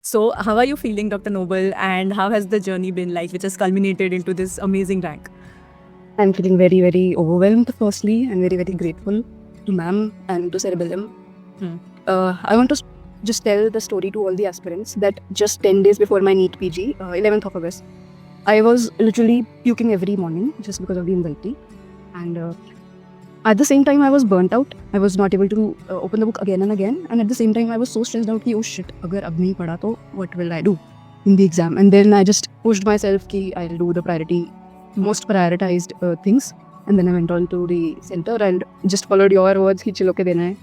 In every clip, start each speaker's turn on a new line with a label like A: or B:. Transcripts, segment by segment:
A: So, how are you feeling, Dr. Noble, and how has the journey been like, which has culminated into this amazing rank?
B: I'm feeling very, very overwhelmed, firstly, and very, very grateful to ma'am and to Cerebellum.
A: Hmm.
B: I want to just tell the story to all the aspirants that just 10 days before my NEET PG, 11th of August, I was literally puking every morning just because of the anxiety. And at the same time, I was burnt out. I was not able to open the book again and again. And at the same time, I was so stressed out कि oh shit, अगर अब नहीं पढ़ा तो what will I do in the exam? And then I just pushed myself कि I'll do the most prioritized things. And then I went on to the center and just followed your words कि चलो के देना है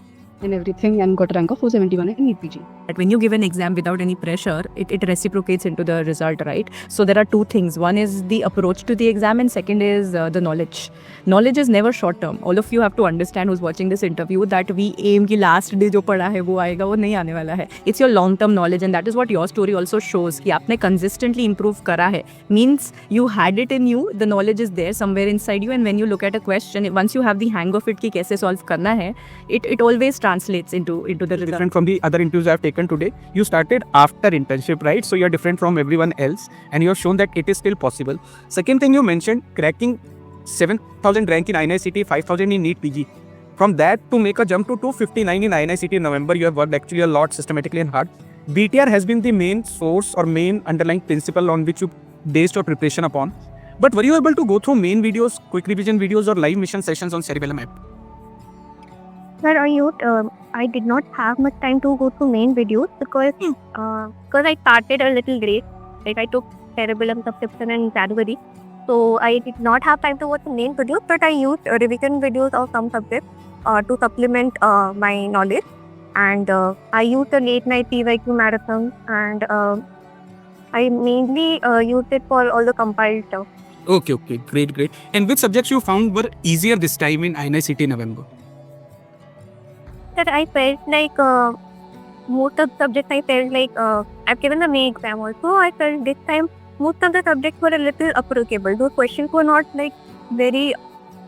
B: and everything and got a rank of 471 in NEET PG.
A: That when you give an exam without any pressure, it reciprocates into the result, right? So there are two things. One is the approach to the exam, and second is the knowledge. Knowledge is never short term. All of you have to understand who's watching this interview that we aim कि last day जो पढ़ा है वो आएगा, वो नहीं आने वाला है. It's your long term knowledge, and that is what your story also shows कि आपने consistently improve करा है. Means you had it in you, the knowledge is there somewhere inside you, and when you look at a question, once you have the hang of it कि कैसे solve करना है, it always translates into the result.
C: Different from the other interviews I have taken today. You started after internship, right? So you're different from everyone else, and you have shown that it is still possible. Second thing you mentioned, cracking 7,000 rank in INICT, 5,000 in NEET PG. From that to make a jump to 259 in INICT in November, you have worked actually a lot systematically and hard. BTR has been the main source or main underlying principle on which you based your preparation upon. But were you able to go through main videos, quick revision videos, or live mission sessions on Cerebellum app?
D: Sir, I did not have much time to go through main videos because I started a little late. Like I took Cerebellum subscription in January, so I did not have time to watch the main videos. But I used revision videos of some subjects to supplement my knowledge, and I used the late night PYQ marathon, and I mainly used it for all the compiled stuff.
C: Okay, great. And which subjects you found were easier this time in INICT in November?
D: That I felt like most of the subjects I've given the main exam also. I felt this time most of the subjects were a little approachable. Those questions were not like very.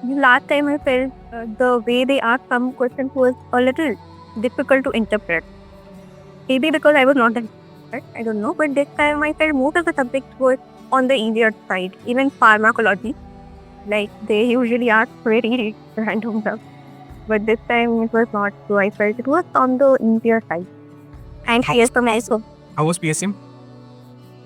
D: Last time I felt the way they asked some questions was a little difficult to interpret. Maybe because I was not an expert, I don't know. But this time I felt most of the subjects were on the easier side. Even pharmacology, like they usually ask very random stuff. But this time it was not so. I felt it was on the easier side. And PSM also.
C: How was PSM?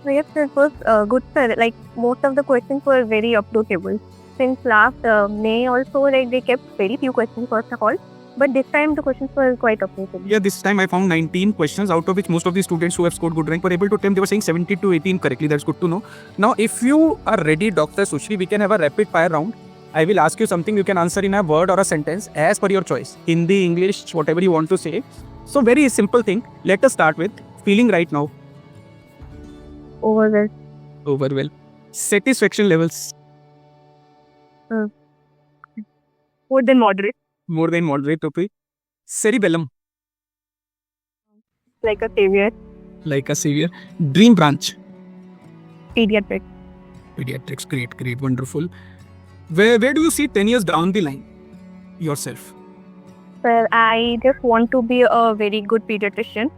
D: So yes, it was good, sir. Like most of the questions were very approachable. Since last May also, like they kept very few questions first of all. But this time the questions were quite approachable.
C: Yeah, this time I found 19 questions, out of which most of the students who have scored good rank were able to attempt. They were saying 70 to 18 correctly. That's good to know. Now, if you are ready, Dr. Sushri, we can have a rapid fire round. I will ask you something you can answer in a word or a sentence as per your choice. Hindi, English, whatever you want to say. So very simple thing. Let us start with feeling right now. Overwhelmed. Satisfaction levels.
D: More than moderate.
C: More than moderate. Okay. Cerebellum.
D: Like a savior.
C: Like a savior. Dream branch.
D: Pediatrics.
C: Pediatrics. Great. Wonderful. Where do you see 10 years down the line yourself?
D: Well, I just want to be a very good pediatrician.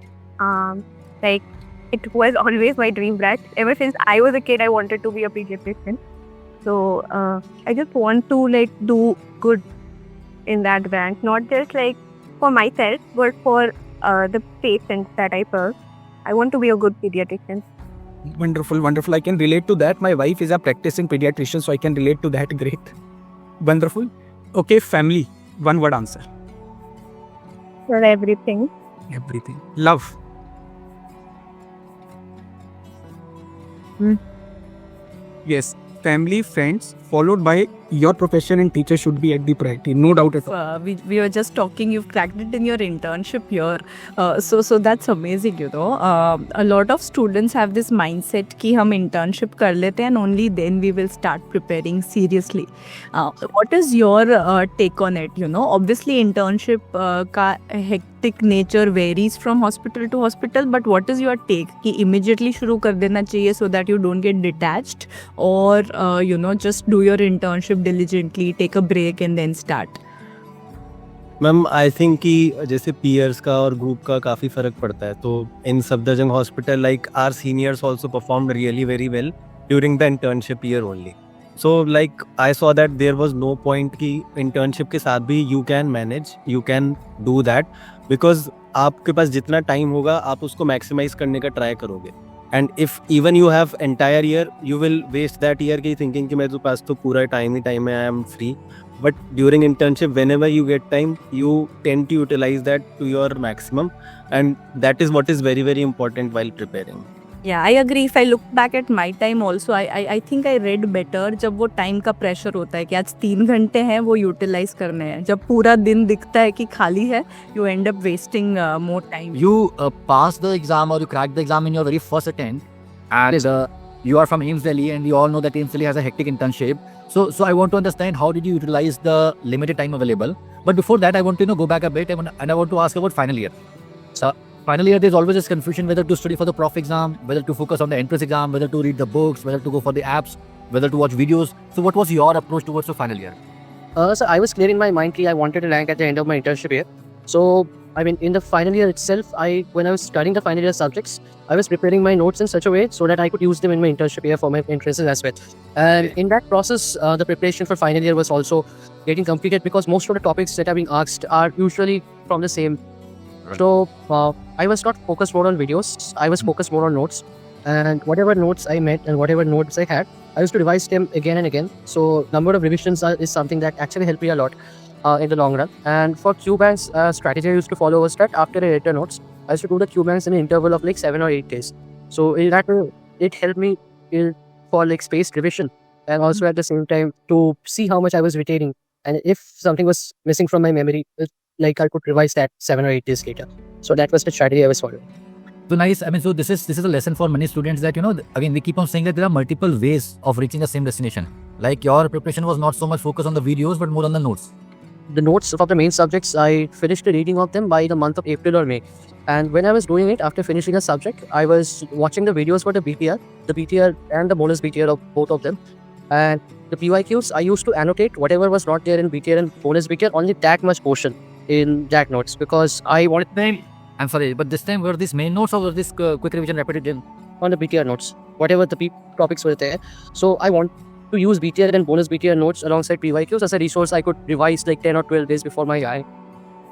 D: Like it was always my dream branch. Ever since I was a kid, I wanted to be a pediatrician. So I just want to like do good in that branch, not just like for myself, but for the patients that I serve. I want to be a good pediatrician.
C: Wonderful. I can relate to that. My wife is a practicing pediatrician, so I can relate to that. Great. Wonderful. Okay, family. One word answer.
D: For everything.
C: Everything. Love. Yes. Family, friends, followed by your profession and teacher should be at the priority. No doubt at all.
A: We were just talking, you've cracked it in your internship here. So that's amazing, you know. A lot of students have this mindset कि हम internship कर लेते हैं and only then we will start preparing seriously. What is your take on it, you know? Obviously, internship का hectic nature varies from hospital to hospital, but what is your take? कि immediately शुरू कर देना चाहिए so that you don't get detached, or you know, just do your internship diligently, take a break and then start?
E: Ma'am I think कि जैसे peers का और group का काफ़ी फ़र्क पड़ता है, तो in Safdarjung hospital like our seniors also perform really very well during the internship year only. So like I saw that there was no point कि इंटर्नशिप के साथ भी you can manage, you can do that, because आपके पास जितना time होगा आप उसको मैक्सिमाइज करने का ट्राई करोगे. And if even you have entire year, you will waste that year की थिंकिंग कि मेरे पास तो पूरा टाइम है, I am free. But during internship, whenever you get time, you tend to utilize that to your maximum, and that is what is very, very important while preparing.
A: Yeah, I agree. If I look back at my time also, I think I read better जब वो time का pressure होता है कि आज 3 घंटे हैं वो यूटिलाइज करने हैं. जब पूरा दिन दिखता है कि खाली है, you end up wasting more time.
F: You pass the exam or you crack the exam in your very first attempt, and you are from Ames Delhi, and we all know that Ames Delhi has a hectic internship. So I want to understand how did you utilize the limited time available. But before that, I want to go back a bit, and I want to ask about final year. So final year, there's always this confusion whether to study for the prof exam, whether to focus on the entrance exam, whether to read the books, whether to go for the apps, whether to watch videos. So what was your approach towards the final year?
G: So I was clear in my mind that I wanted to rank at the end of my internship year. So I mean, in the final year itself, when I was studying the final year subjects, I was preparing my notes in such a way so that I could use them in my internship year for my entrances as well. And in that process, the preparation for final year was also getting completed because most of the topics that are being asked are usually from the same.
F: Right.
G: So I was not focused more on videos. I was focused more on notes. And whatever notes I met and whatever notes I had, I used to revise them again and again. So number of revisions is something that actually helped me a lot in the long run. And for Q-Bank's strategy I used to follow was that after I read the notes, I used to do the Q-Banks in an interval of like 7 or 8 days. So in that way, it helped me for like spaced revision and also at the same time to see how much I was retaining. And if something was missing from my memory, like I could revise that 7 or 8 days later. So that was the strategy I was following.
F: So nice. I mean, so this is a lesson for many students that, again, we keep on saying that there are multiple ways of reaching the same destination. Like your preparation was not so much focused on the videos, but more on the notes.
G: The notes of the main subjects, I finished the reading of them by the month of April or May. And when I was doing it, after finishing a subject, I was watching the videos for the BTR and the bonus BTR of both of them. And the PYQs, I used to annotate whatever was not there in BTR and bonus BTR, only that much portion in JAG notes because I wanted them
F: I'm sorry, but this time were these main notes or were this quick revision repeated in?
G: on the BTR notes, whatever the topics were there. So I want to use BTR and bonus BTR notes alongside PYQs as a resource I could revise like 10 or 12 days before my eye.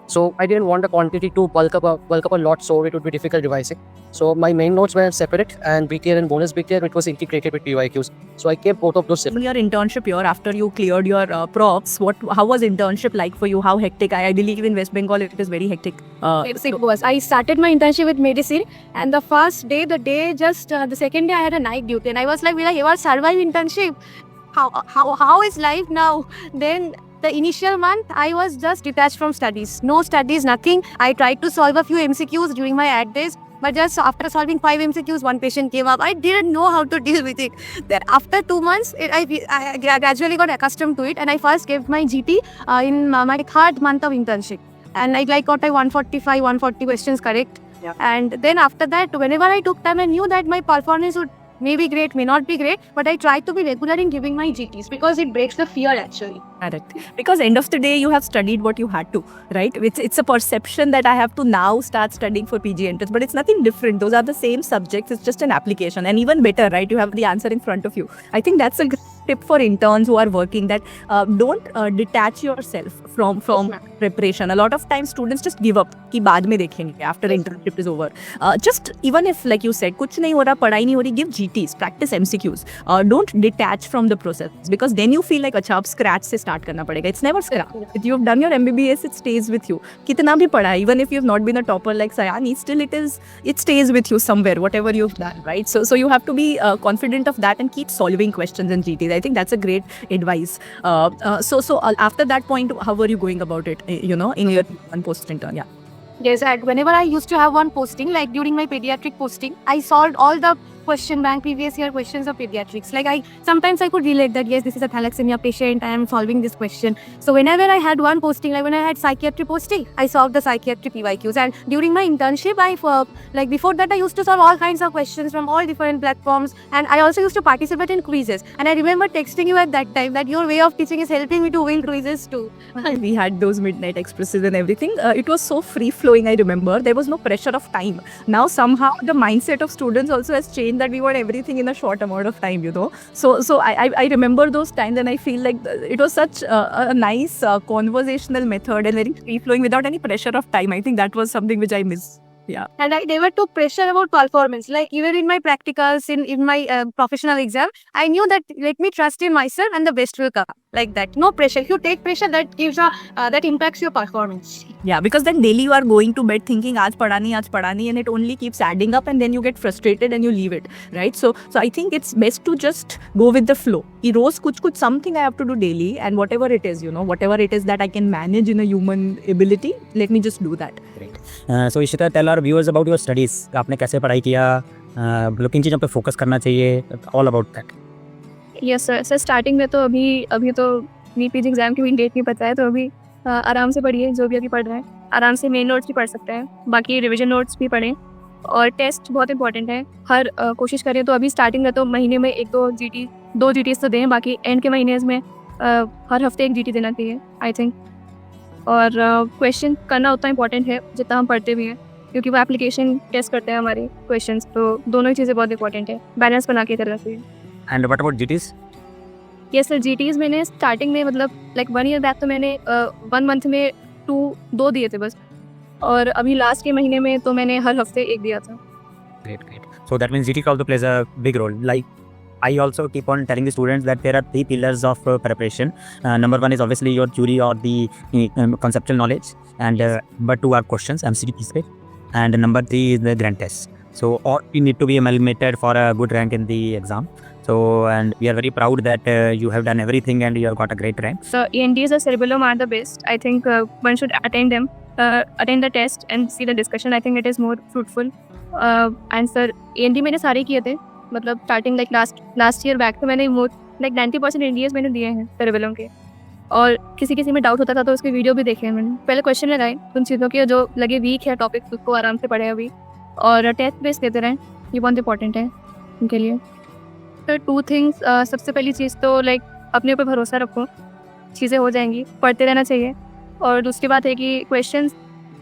G: So I didn't want the quantity to bulk up a lot, so it would be difficult revising. So my main notes were separate and BTR and bonus BTR, it was integrated with PYQs. So I kept both of those separate.
A: In your internship year, after you cleared your profs, how was internship like for you? How hectic? I believe in West Bengal it is very hectic.
B: It was. I started my internship with medicine, and the first day, the second day, I had a night duty, and I was like, "Will I ever survive internship? How is life now?" Then the initial month, I was just detached from studies. No studies, nothing. I tried to solve a few MCQs during my ad days, but just after solving 5 MCQs, one patient came up. I didn't know how to deal with it. Then after 2 months, I gradually got accustomed to it, and I first gave my GT in my 3rd month of internship. And I got my 140 questions correct.
A: Yeah.
B: And then after that, whenever I took time, I knew that my performance would may be great, may not be great, but I tried to be regular in giving my GTs because it breaks the fear actually.
A: Correct. Because end of the day, you have studied what you had to, right? It's a perception that I have to now start studying for PG entrance, but it's nothing different. Those are the same subjects. It's just an application, and even better, right? You have the answer in front of you. I think that's a good tip for interns who are working, that don't detach yourself from preparation. A lot of times students just give up कि बाद में देखेंगे after internship is over. Just even if like you said कुछ नहीं हो रहा, पढ़ाई नहीं हो रही, give GTs, practice MCQs. Don't detach from the process because then you feel like अच्छा अब scratch से start करना पड़ेगा. It's never scratch. If you've done your MBBS, it stays with you. कितना भी पढ़ा, even if you've not been a topper like Sayani, still it stays with you somewhere, whatever you've done, right? So you have to be confident of that and keep solving questions in GTs. I think that's a great advice. So after that point, how were you going about it? In your post intern, yeah.
B: Yes, and whenever I used to have one posting, like during my pediatric posting, I solved all the
D: question bank, previous year questions of pediatrics. Like sometimes I could relate that yes, this is a thalassemia patient, I am solving this question. So whenever I had one posting, like when I had psychiatry posting, I solved the psychiatry PYQs. And during my internship, like before that, I used to solve all kinds of questions from all different platforms, and I also used to participate in quizzes. And I remember texting you at that time that your way of teaching is helping me to win quizzes too.
A: We had those midnight expresses and everything. It was so free flowing. I remember there was no pressure of time. Now somehow the mindset of students also has changed that we want everything in a short amount of time. So I remember those times, and I feel like it was such a nice conversational method and very free flowing without any pressure of time. I think that was something which I miss. Yeah.
D: And I never took pressure about performance. Like even in my practicals, in my professional exam, I knew that let me trust in myself and the best will come. Like that, no pressure. If you take pressure, that gives that impacts your performance.
A: Yeah, because then daily you are going to bed thinking aaj padani, and it only keeps adding up, and then you get frustrated and you leave it, right? So I think it's best to just go with the flow. Ki roz kuch something I have to do daily, and whatever it is, whatever it is that I can manage in a human ability, let me just do that.
H: So Ishita, tell our viewers about your studies. आपने कैसे पढ़ाई किया, मतलब किन चीज़ों पे focus करना चाहिए, all about that.
D: Yes sir starting में तो अभी तो नीट एग्जाम की भी डेट नहीं पता है, तो अभी आराम से पढ़िए, जो भी अभी पढ़ रहे हैं आराम से मेन नोट्स भी पढ़ सकते हैं, बाकी रिवीजन नोट्स भी पढ़ें, और टेस्ट बहुत इंपॉर्टेंट है। हर कोशिश करें तो अभी स्टार्टिंग में तो महीने में दो GT तो दें, बाकी एंड के महीने में हर हफ्ते एक GT देना चाहिए आई थिंक। और क्वेश्चन करना उतना इंपॉर्टेंट है जितना हम पढ़ते भी हैं, क्योंकि वो एप्लीकेशन टेस्ट करते हैं हमारे क्वेश्चंस, तो दोनों ही चीज़ें बहुत इंपॉर्टेंट है, बैलेंस बना के करना चाहिए।
H: And what about GTs?
D: Yes sir GTs मैंने स्टार्टिंग में मतलब लाइक 1 ईयर बैक तो मैंने 1 मंथ में 2 दिए थे बस, और अभी लास्ट के महीने में तो मैंने हर हफ्ते 1 दिया था।
H: Great. So that means GT also plays a big role. Like I also keep on telling the students that there are 3 pillars of preparation. Number 1 is obviously your theory or the conceptual knowledge, and number 2 are questions, MCQs, and number 3 is the grand test. So all you need to be amalgamated for a good rank in the exam. So, and we are very proud that you have done everything and you have got a great rank.
D: So ENTs or cerebellum are the best. I think one should attend them, attend the test and see the discussion. I think it is more fruitful. And sir ENT मैंने सारे किए थे, मतलब starting like last year back तो मैंने like 90% ENTs मैंने दिए हैं cerebellum के, और किसी में डाउट होता था तो उसके वीडियो भी देखे हैं मैंने। पहले क्वेश्चन लगाए उन चीज़ों के जो लगे वीक है टॉपिक, उसको आराम से पढ़े अभी, और टेस्ट बेस देते रहें, ये बहुत इंपॉर्टेंट है उनके लिए। तो 2 थिंग्स, सबसे पहली चीज़ तो लाइक अपने ऊपर भरोसा रखो, चीज़ें हो जाएंगी, पढ़ते रहना चाहिए। और दूसरी बात है कि क्वेश्चंस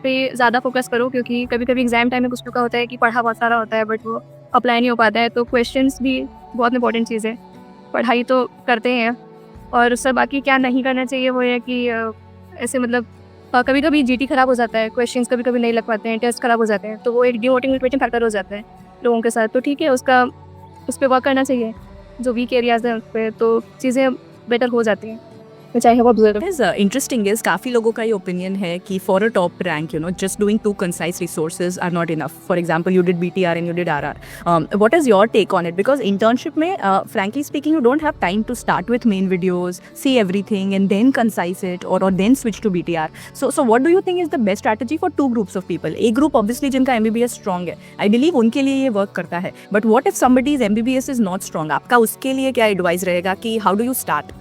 D: पे ज़्यादा फोकस करो, क्योंकि कभी कभी एग्जाम टाइम में कुछ लोग का होता है कि पढ़ा बहुत सारा होता है बट वो अप्लाई नहीं हो पाता है, तो क्वेश्चंस भी बहुत इंपॉर्टेंट चीज़ है। पढ़ाई तो करते हैं, और उससे बाकी क्या नहीं करना चाहिए वो है कि ऐसे मतलब कभी कभी GT खराब हो जाता है, क्वेश्चंस कभी कभी नहीं लग पाते हैं, टेस्ट खराब हो जाते हैं, तो वो एक डिमोटिवेटिंग फैक्टर हो जाता है लोगों के साथ। तो ठीक है, उस पर वर्क करना चाहिए, जो वीक एरियाज हैं उस पर, तो चीज़ें बेटर हो जाती हैं, which I have observed.
A: What is interesting is काफ़ी लोगों का ये opinion है कि for a top rank, just doing 2 concise resources are not enough. For example, you did BTR and you did RR. What is your take on it? Because internship में, frankly speaking, you don't have time to start with main videos, see everything, and then concise it, or then switch to BTR. So what do you think is the best strategy for 2 groups of people? A group obviously जिनका MBBS strong है, I believe उनके लिए ये work करता है. But what if somebody's MBBS is not strong? आपका उसके लिए क्या advice रहेगा कि how do you start?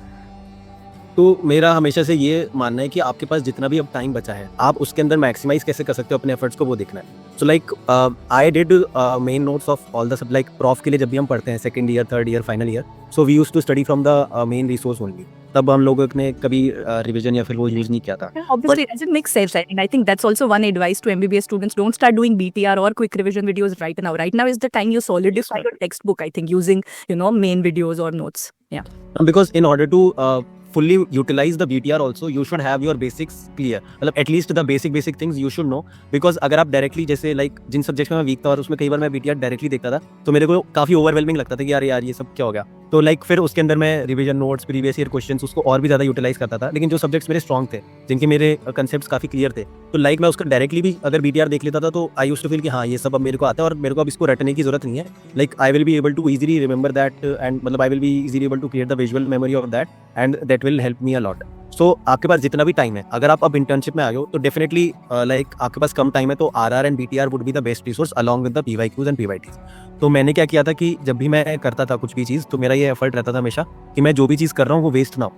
E: तो मेरा हमेशा से ये मानना है कि आपके पास जितना भी अब टाइम बचा है, आप उसके अंदर मैक्सिमाइज कैसे कर सकते हो अपने एफर्ट्स को, वो देखना है। So like I did main notes of all the सब, लाइक प्रॉफ के लिए जब भी हम पढ़ते हैं 2nd year 3rd year final year, so we used to study from the main resource only. तब हम लोगों ने कभी रिवीजन या फिर वो यूज नहीं किया था।
A: Obviously, it doesn't make sense, and I think that's also one advice to MBBS students. Don't start doing BTR or quick revision videos right now. Right now is the time you solidify your textbook, I think, using main videos or notes. Yeah.
E: Because in order to fully utilize the BTR also, you should have your basics clear, मतलब at least the basic things you should know. Because अगर आप directly जैसे like जिन subjects में मैं weak था और उसमें कई बार मैं BTR directly देखता था, तो मेरे को काफ़ी overwhelming लगता था कि यार ये सब क्या हो गया। तो लाइक फिर उसके अंदर मैं revision notes, previous year questions उसको और भी ज़्यादा यूटिलाइज करता था। लेकिन जो सब्जेक्ट्स मेरे स्ट्रॉन्ग थे, जिनके मेरे कंसेप्ट्स काफ़ी क्लियर थे, तो लाइक मैं उसका डायरेक्टली भी अगर BTR देख लेता था, तो आई यूज्ड टू फील कि हाँ ये सब अब मेरे को आता है और मेरे को अब इसको रटने की जरूरत नहीं है। Like I will be able to easily remember that, and मतलब I will be easily able to create the visual memory of that, and that will help me a lot. So आपके पास जितना भी टाइम है, अगर आप अब internship में आ गए हो तो डेफिनेटली लाइक आपके पास कम टाइम है, तो RR and BTR would be the best resource along with the PYQs and PYTs. तो मैंने क्या किया था कि जब भी मैं करता था कुछ भी चीज़, तो मेरा ये एफर्ट रहता था हमेशा कि मैं जो भी चीज़ कर रहा हूँ वो वेस्ट ना हो,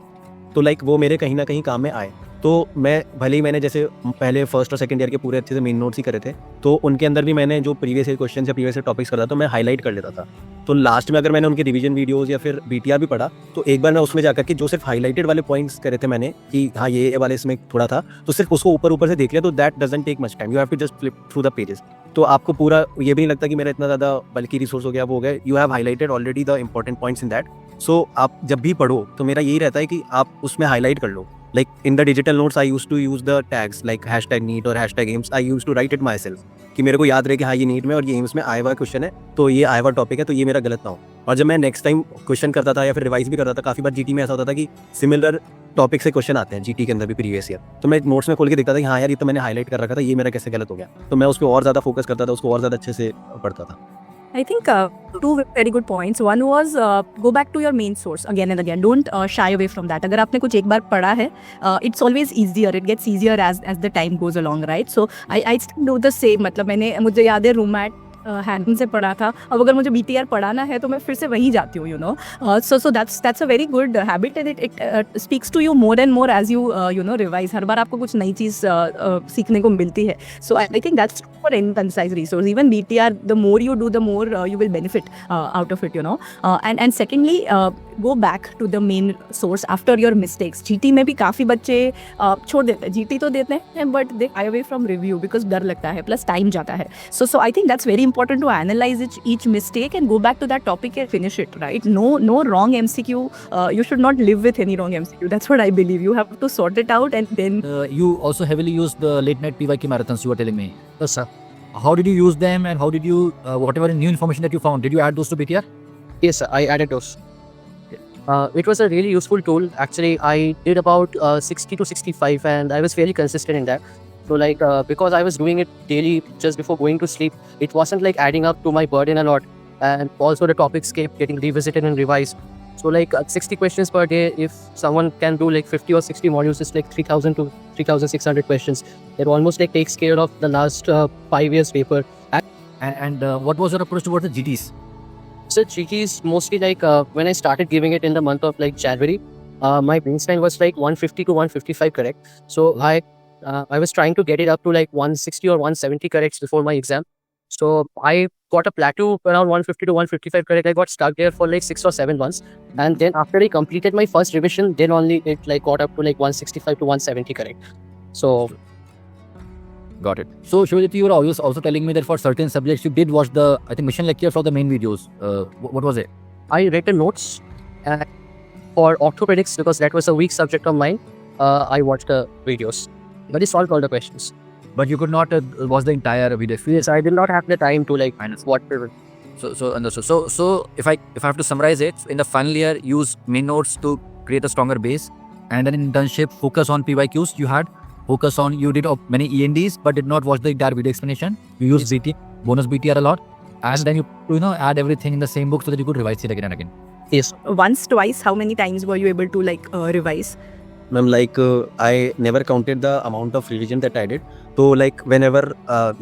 E: तो लाइक वो मेरे कहीं ना कहीं काम में आए। तो मैं भले ही मैंने जैसे पहले फर्स्ट और सेकंड ईयर के पूरे अच्छे से मेन नोट्स ही करे थे, तो उनके अंदर भी मैंने जो प्रीवियस ईयर क्वेश्चन या प्रीवियस ईयर टॉपिक्स करता था तो मैं हाईलाइट कर लेता था। तो लास्ट में अगर मैंने उनके रिवीजन वीडियोस या फिर बीटीआर भी पढ़ा, तो एक बार मैं उसमें जाकर के जो सिर्फ हाईलाइटेड वाले पॉइंट्स करे थे मैंने कि हाँ ये वाले इसमें थोड़ा था, तो सिर्फ उसको ऊपर से देख लिया, तो that doesn't take much time, you have to just flip through the pages. तो आपको पूरा ये भी नहीं लगता कि मेरा इतना ज़्यादा बल्कि रिसोर्स हो गया वो हो गया, you have highlighted already the important points in that. So आप जब भी पढ़ो तो मेरा यही रहता है कि आप उसमें हाईलाइट कर लो। Like in the digital notes, I used to use the tags like #NEET और #AIMS. I used to write it myself कि मेरे को याद रहे कि हाँ ये नीट में और ये एम्स में आया हुआ क्वेश्चन है, तो ये आया हुआ टॉपिक है, तो ये मेरा गलत ना हो। और जब मैं नेक्स्ट टाइम क्वेश्चन करता था या फिर रिवाइज भी करता था, काफ़ी बार जीटी में ऐसा होता था कि सिमिलर टॉपिक से क्वेश्चन आते हैं जीटी के अंदर भी प्रीवियस ईयर, तो मैं नोट्स में खोल के देखता था कि हाँ यार ये तो मैंने हाईलाइट कर रखा था, ये मेरा कैसे गलत हो गया, तो मैं उस पर और ज़्यादा फोकस करता था, उसको और ज़्यादा अच्छे से पढ़ता था।
A: I think two very good points. One was go back to your main source again and again. Don't shy away from that. अगर आपने कुछ एक बार पढ़ा है, it's always easier. It gets easier as the time goes along, right? So I still do the same. मतलब मुझे याद है रूमैट हैंडन से पढ़ा था, अब अगर मुझे बीटीआर पढ़ाना है तो मैं फिर से वहीं जाती हूँ, you know. So that's a very good habit and it speaks to you more and more as you know revise. हर बार आपको कुछ नई चीज़ सीखने को मिलती है। So I think that's for any concise resource. Even BTR, the more you do, the more you will benefit out of it, you know. And secondly, go back to the main source after your mistakes. GT में भी काफ़ी बच्चे छोड़ देते हैं, GT तो देते हैं but they shy away from review because डर लगता है, plus time जाता है। So I think that's very important to analyze each mistake and go back to that topic and finish it, right? No wrong MCQ. You should not live with any wrong MCQ. That's what I believe. You have to sort it out and then.
F: You also heavily use the late night PYQ marathons, you were telling me.
G: Yes, sir.
F: How did you use them, and how did you, whatever new information that you found, did you add those to BTR?
G: Yes, sir. I added those. It was a really useful tool. Actually, I did about 60 to 65 and I was fairly consistent in that. So like because I was doing it daily just before going to sleep, it wasn't like adding up to my burden a lot. And also the topics kept getting revisited and revised. So like 60 questions per day, if someone can do like 50 or 60 modules, it's like 3,000 to 3,600 questions. It almost like takes care of the last 5 years paper.
F: And what was your approach towards the GTs?
G: So GTs mostly like when I started giving it in the month of like January, my baseline was like 150 to 155 correct. So I was trying to get it up to like 160 or 170 corrects before my exam. So I got a plateau around 150 to 155 correct. I got stuck there for like 6 or 7 months. And then after I completed my first revision, then only it like got up to like 165 to 170 correct. So
F: Got it. So Shivajit, you were also telling me that for certain subjects you did watch the, I think, mission lecture for the main videos. What was it?
G: I read the notes and for orthopedics, because that was a weak subject of mine, I watched the videos. But it solved all the questions.
F: But you could not watch the entire video.
G: Yes, I did not have the time to like watch the.
F: So understood. So if I have to summarize it, in the final year, use main notes to create a stronger base, and then in internship, focus on PYQs. You did many ENDs, but did not watch the entire video explanation. You used BT, bonus BTR a lot, and then you add everything in the same book so that you could revise it again and again.
G: Yes.
A: Once, twice, how many times were you able to like revise?
E: Ma'am like I never counted the amount of revision that I did, तो like whenever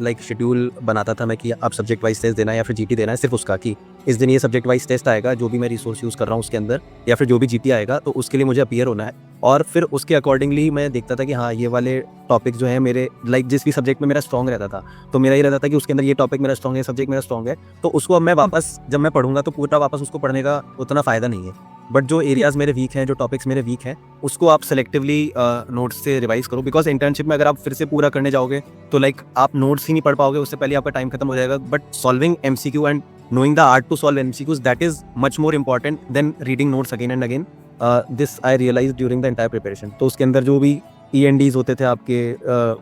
E: like schedule बनाता था मैं कि आप subject wise test देना है या फिर जीटी देना है, सिर्फ उसका कि इस दिन ये सब्जेक्ट वाइज टेस्ट आएगा, जो भी मैं रिसोर्स यूज़ कर रहा हूँ उसके अंदर, या फिर जो भी जीटी आएगा तो उसके लिए मुझे अपीयर होना है, और फिर उसके अकॉर्डिंगली मैं देखता था कि हाँ ये वाले टॉपिक जो है मेरे लाइक जिस भी सब्जेक्ट में मेरा स्ट्रॉन्ग रहता था, तो मेरा ये रहता था कि उसके अंदर ये टॉपिक मेरा स्ट्रॉन्ग है, सब्जेक्ट मेरा स्ट्रॉन्ग है, तो उसको अब मैं वापस जब मैं पढ़ूंगा तो पूरा वापस उसको पढ़ने का उतना फ़ायदा नहीं है। बट जो एरियाज़ मेरे वीक हैं, जो टॉपिक्स मेरे वीक हैं, उसको आप सेलेक्टिवली नोट्स से रिवाइज करो, बिकॉज इंटर्नशिप में अगर आप फिर से पूरा करने जाओगे तो लाइक आप नोट्स ही नहीं पढ़ पाओगे, उससे पहले आपका टाइम खत्म हो जाएगा। But solving MCQ and knowing the art to solve MCQs, that is much more important than reading notes again and again. This I realized during the entire preparation. तो उसके अंदर जो भी ENDs होते थे आपके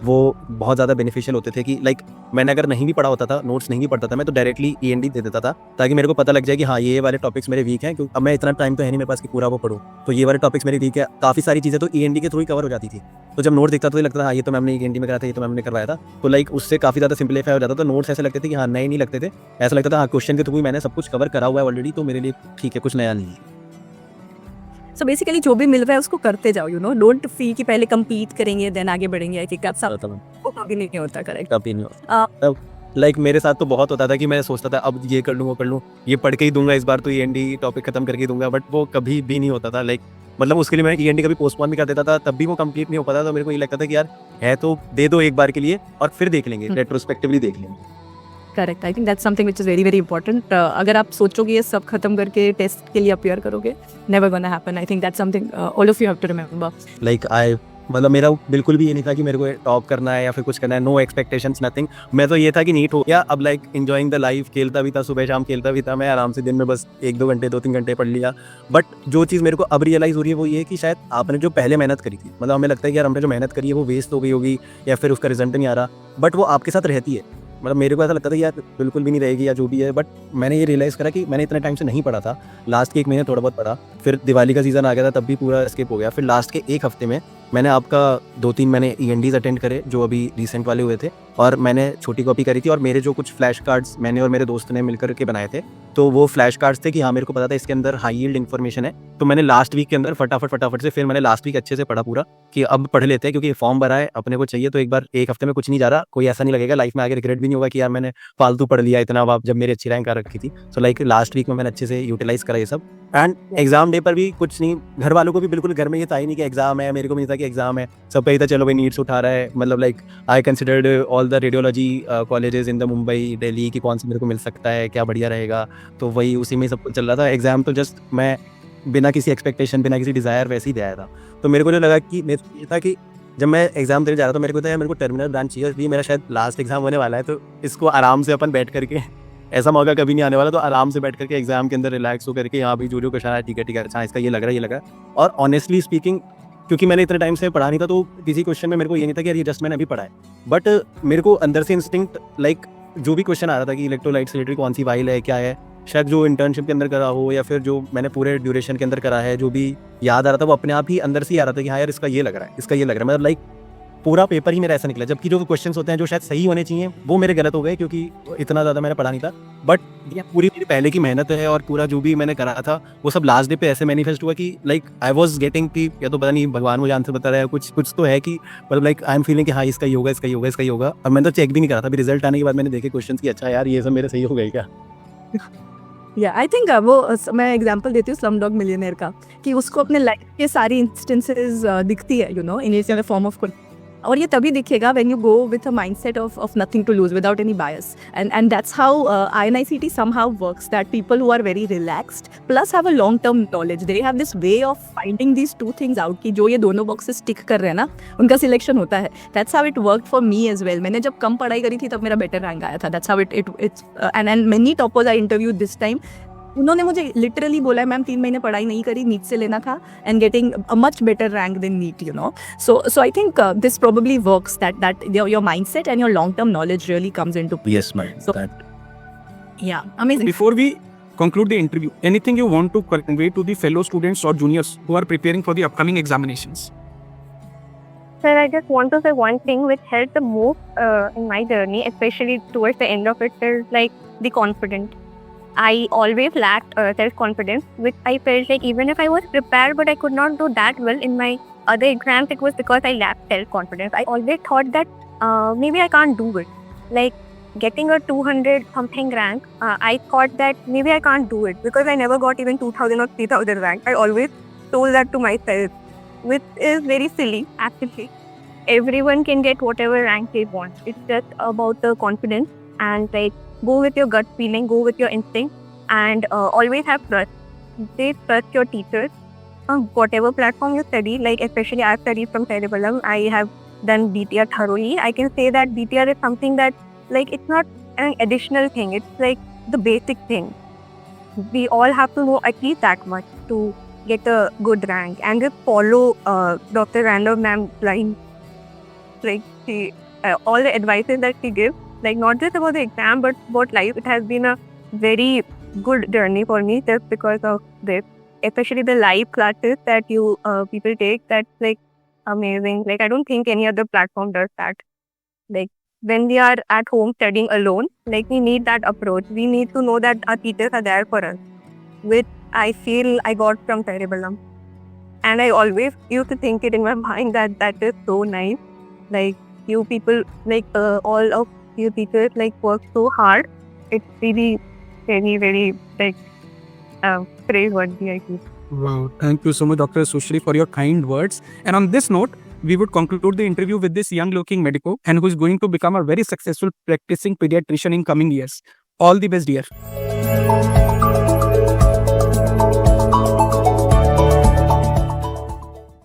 E: वो बहुत ज़्यादा बेनिफिशियल होते थे कि लाइक मैंने अगर नहीं भी पढ़ा होता था, नोट्स नहीं भी पढ़ता था, मैं तो डायरेक्टली END दे देता था ताकि मेरे को पता लग जाए कि हाँ ये वाले टॉपिक्स मेरे वीक हैं, क्योंकि अब मैं इतना टाइम तो है नहीं मेरे पास कि पूरा वो पढ़ूँ, तो ये वाले टॉपिक्स मेरे वीक है। काफ़ी सारी चीज़ें तो END के थ्रू ही कवर हो जाती थी, तो जब नोट दिखता तो ये लगता था हाँ ये तो मैम ने END में कराया था, ये तो मैम ने करवाया था, तो लाइक उससे काफ़ी ज़्यादा सिंपलीफाई हो जाता था। तो नोट्स ऐसे लगते थे कि हाँ नए नहीं लगते थे, ऐसा लगता था हाँ क्वेश्चन के थ्रू मैंने सब कुछ कवर करा हुआ है ऑलरेडी, तो मेरे लिए ठीक है, कुछ नया नहीं है।
A: सो बेसिकली जो भी मिल रहा है उसको करते जाओ, यू नो, डोंट फील कि पहले compete करेंगे देन आगे बढ़ेंगे। आई थिंक दैट्स वो कभी नहीं होता, करेक्ट।
E: कभी नहीं लाइक मेरे साथ तो बहुत होता था कि मैं सोचता था अब ये कर लूँ वो कर लूँ, ये पढ़ के ही दूंगा इस बार तो END टॉपिक खत्म करके ही दूंगा, बट वो कभी भी नहीं होता था। लाइक मतलब उसके लिए मैं END कभी पोस्टपोन भी कर देता था, तब भी वो कंप्लीट नहीं हो पाता। तो मेरे को ये लगता था कि यार है तो दे दो एक बार के लिए और फिर देख लेंगे, रेट्रोस्पेक्टिवली देख लेंगे।
A: Correct, I think that's something which is very very important. अगर आप सोचोगे ये सब खत्म करके टेस्ट के लिए अपियर करोगे, never gonna happen. I think that's something all of you have to remember.
E: Like I मतलब मेरा बिल्कुल भी ये नहीं था कि मेरे को टॉप करना है या फिर कुछ करना है, नो एक्सपेक्टेशंस नथिंग। मैं तो ये था कि नीट हो गया, अब लाइक एंजॉइंग द लाइफ, खेलता भी था, सुबह शाम खेलता भी था मैं आराम से, दिन में बस 1-2 घंटे 2-3 घंटे पढ़ लिया। बट जो चीज़ मेरे को अब रियलाइज़ हो रही है वो ये है कि शायद आपने जो पहले मेहनत करी थी, मतलब हमें लगता है कि यार हमने जो मेहनत करी है वो वेस्ट हो गई होगी या फिर उसका रिजल्ट नहीं आ रहा, बट वो आपके साथ रहती है। मतलब मेरे को ऐसा लगता था यार बिल्कुल भी नहीं रहेगी या जो भी है, बट मैंने ये रियलाइज़ करा कि मैंने इतने टाइम से नहीं पढ़ा था। लास्ट के 1 महीने थोड़ा बहुत पढ़ा, फिर दिवाली का सीज़न आ गया था तब भी पूरा स्किप हो गया। फिर लास्ट के 1 हफ्ते में मैंने आपका 2-3 मैंने ENDs अटेंड करे जो अभी रिसेंट वाले हुए थे, और मैंने छोटी कॉपी करी थी और मेरे जो कुछ फ्लैश कार्ड्स मैंने और मेरे दोस्त ने मिलकर के बनाए थे, तो वो फ्लैश कार्ड्स थे कि हाँ मेरे को पता था इसके अंदर हाई यील्ड इन्फॉर्मेशन है। तो मैंने लास्ट वीक के अंदर फटाफट से फिर मैंने लास्ट वीक अच्छे से पढ़ा पूरा कि अब पढ़ लेते हैं, क्योंकि फॉर्म भरा है अपने को चाहिए, तो एक बार 1 हफ्ते में कुछ नहीं जा रहा, कोई ऐसा नहीं लगेगा लाइफ में आगे, रिग्रेट भी नहीं होगा कि यार मैंने फालतू पढ़ लिया इतना अब जब मेरी अच्छी रैंक आ रखी थी। सो लाइक लास्ट वीक में मैंने अच्छे से यूटिलाइज करा ये सब। एंड एग्जाम डे पर भी कुछ नहीं, घर वालों को भी बिल्कुल घर में ये था ही नहीं कि एग्जाम है, मेरे को भी नहीं था कि एग्जाम है, सब कही था चलो भाई नीट्स उठा रहा है। मतलब like I considered all the radiology colleges in the Mumbai Delhi की कौन सा मेरे को मिल सकता है, क्या बढ़िया रहेगा, तो वही उसी में सब कुछ चल रहा था। एग्जाम तो जस्ट मैं बिना किसी एक्सपेक्टेशन बिना किसी डिज़ायर वैसे ही दे आया था। तो मेरे को जो लगा कि मेरे ये था कि जब मैं एग्जाम देने जा रहा था मेरे को था यार मेरे को टर्मिनल ब्रांच चाहिए, इसलिए मेरा शायद लास्ट एग्जाम होने वाला है, तो इसको आराम से अपन बैठ करके, ऐसा मौका कभी नहीं आने वाला, तो आराम से बैठ करके एग्जाम के अंदर रिलैक्स हो करके यहाँ भी जो जो क्वेश्चन आया ठीक है अच्छा इसका ये लग रहा है। और ऑनेस्टली स्पीकिंग क्योंकि मैंने इतने टाइम से पढ़ा नहीं था, तो किसी क्वेश्चन में मेरे को ये नहीं था कि यार ये जस्ट मैंने अभी पढ़ा है, बट मेरे को अंदर से इंस्टिंक्ट लाइक जो भी क्वेश्चन आ रहा था कि इलेक्ट्रोलाइट से रिलेटेड कौन सी वाइल है क्या है, शायद जो इंटर्नशिप के अंदर करा हो या फिर जो मैंने पूरे ड्यूरेशन के अंदर करा है, जो भी याद आ रहा था वो अपने आप ही अंदर से ही आ रहा था कि हाँ यार इसका ये लग रहा है, इसका ये लग रहा है। मतलब लाइक पूरा पेपर ही मेरा ऐसा निकला, जबकि जो क्वेश्चंस होते हैं जो शायद सही होने चाहिए वो मेरे गलत हो गए, क्योंकि इतना ज़्यादा मैंने पढ़ा नहीं था। बट ये पूरी मेरी पहले की मेहनत है और पूरा जो भी मैंने करा था वो सब लास्ट डे पे ऐसे मैनिफेस्ट हुआ कि लाइक आई वाज गेटिंग कि या तो पता नहीं भगवान मुझे आंसर बता रहा है, कुछ तो है कि मतलब लाइक आई एम फीलिंग कि हाँ इसका ही होगा इसका ही होगा इसका ही होगा। और मैंने तो चेक भी नहीं करा था, अभी रिजल्ट आने के बाद मैंने देखे क्वेश्चन कि अच्छा यार ये सब मेरे सही हो गए क्या।
A: या आई थिंक वो मैं एग्जांपल देती हूँ स्लमडॉग मिलियनेयर का, कि उसको अपने लाइफ के सारी इंस्टेंसेस दिखती है, you know, in form of, और ये तभी दिखेगा when you go with a mindset of nothing to lose without any bias, and that's how INICT somehow works, that people who are very relaxed plus have a long term knowledge, they have this way of finding these two things out कि जो ये दोनों boxes tick कर रहे हैं ना उनका selection होता है। That's how it worked for me as well। मैंने जब कम पढ़ाई करी थी तब मेरा बेटर रैंक आया था। That's how it's and many toppers I interviewed this time, उन्होंने मुझे लिटरली बोला है मैम 3 महीने पढ़ाई नहीं करी, नीट से लेना था and getting a much better rank than NEET, you know. So I think this probably works, that your mindset and your long term knowledge really comes into play.
E: Yes ma'am,
A: So- yeah amazing.
C: Before we conclude the interview, anything you want to convey to the fellow students or juniors who are preparing for the upcoming examinations?
D: Sir, I just want to say one thing which helped the most in my journey, especially towards the end of it, is like the confidence. I always lacked self-confidence, which I felt like even if I was prepared, but I could not do that well in my other exams, it was because I lacked self-confidence. I always thought that maybe I can't do it. Like getting a 200 something rank, I thought that maybe I can't do it because I never got even 2000 or 3000 rank. I always told that to myself, which is very silly actually. Everyone can get whatever rank they want. It's just about the confidence and like go with your gut feeling, go with your instinct, and always have trust. They trust your teachers on whatever platform you study. Like especially I've studied from Cerebellum. I have done BTR thoroughly. I can say that BTR is something that like it's not an additional thing. It's like the basic thing. We all have to know at least that much to get a good rank, and just follow Dr. Random ma'am's line. Like she, all the advices that she gives. Like not just about the exam, but about life. It has been a very good journey for me just because of this. Especially the live classes that you people take. That's like amazing. Like I don't think any other platform does that. Like when we are at home studying alone, like we need that approach. We need to know that our teachers are there for us, which I feel I got from Cerebellum. And I always used to think it in my mind that is so nice. Like you people, like all of you teachers, like work so hard. It's really very, very like praiseworthy, I feel.
C: Wow. Thank you so much, Dr. Sushri, for your kind words. And on this note, we would conclude the interview with this young looking medico and who is going to become a very successful practicing pediatrician in coming years. All the best, dear.